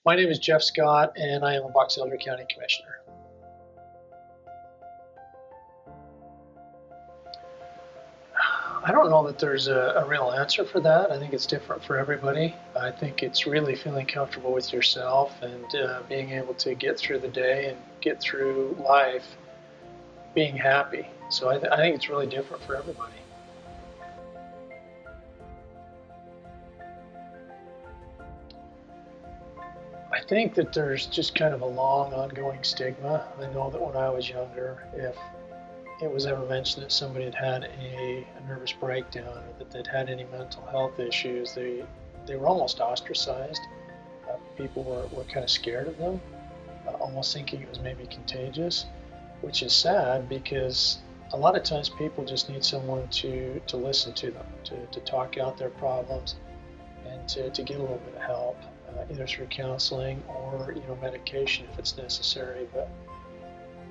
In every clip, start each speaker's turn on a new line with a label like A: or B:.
A: My name is Jeff Scott, and I am a Box Elder County Commissioner. I don't know that there's a real answer for that. I think it's different for everybody. I think it's really feeling comfortable with yourself and being able to get through the day and get through life being happy. So I think it's really different for everybody. I think that there's just kind of a long ongoing stigma. I know that when I was younger, if it was ever mentioned that somebody had had a nervous breakdown or that they'd had any mental health issues, they were almost ostracized. People were kind of scared of them, almost thinking it was maybe contagious, which is sad because a lot of times people just need someone to listen to them, to talk out their problems and to get a little bit of help, either through counseling or medication if it's necessary. But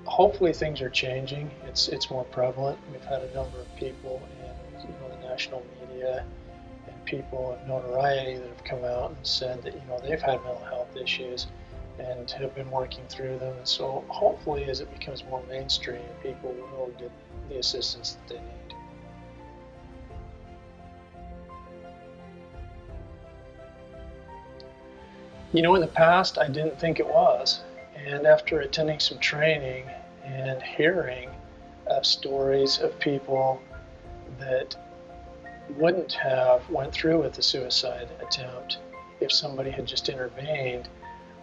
A: hopefully things are changing. It's more prevalent. We've had a number of people in the national media and people of notoriety that have come out and said that they've had mental health issues and have been working through them. And so hopefully as it becomes more mainstream, people will get the assistance that they need. In the past, I didn't think it was. And after attending some training and hearing stories of people that wouldn't have went through with the suicide attempt if somebody had just intervened,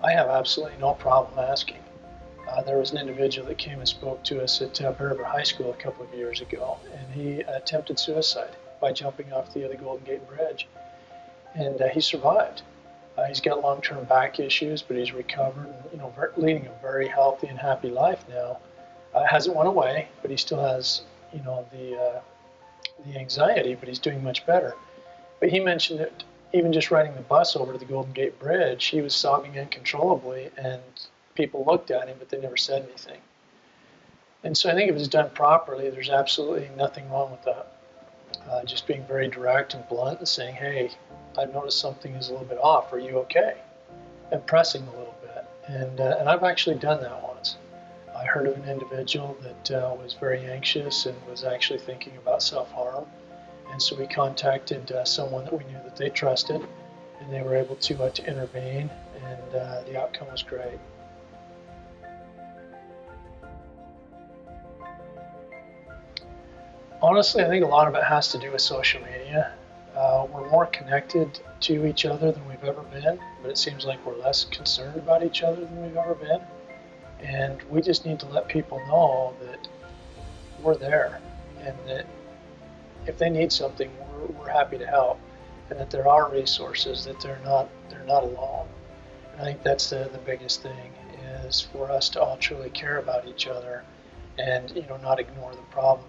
A: I have absolutely no problem asking. There was an individual that came and spoke to us at Bear River High School a couple of years ago, and he attempted suicide by jumping off the Golden Gate Bridge, and he survived. He's got long-term back issues, but he's recovered and leading a very healthy and happy life now. Hasn't went away, but he still has the anxiety, but he's doing much better. But he mentioned that even just riding the bus over to the Golden Gate Bridge, he was sobbing uncontrollably, and people looked at him, but they never said anything. And so I think if it's done properly, there's absolutely nothing wrong with that. Just being very direct and blunt and saying, hey, I've noticed something is a little bit off. Are you okay? And pressing a little bit. And I've actually done that once. I heard of an individual that was very anxious and was actually thinking about self-harm. And so we contacted someone that we knew that they trusted, and they were able to intervene, and the outcome was great. Honestly, I think a lot of it has to do with social media. We're more connected to each other than we've ever been, but it seems like we're less concerned about each other than we've ever been. And we just need to let people know that we're there, and that if they need something, we're happy to help, and that there are resources, that they're not alone. And I think that's the biggest thing, is for us to all truly care about each other and not ignore the problem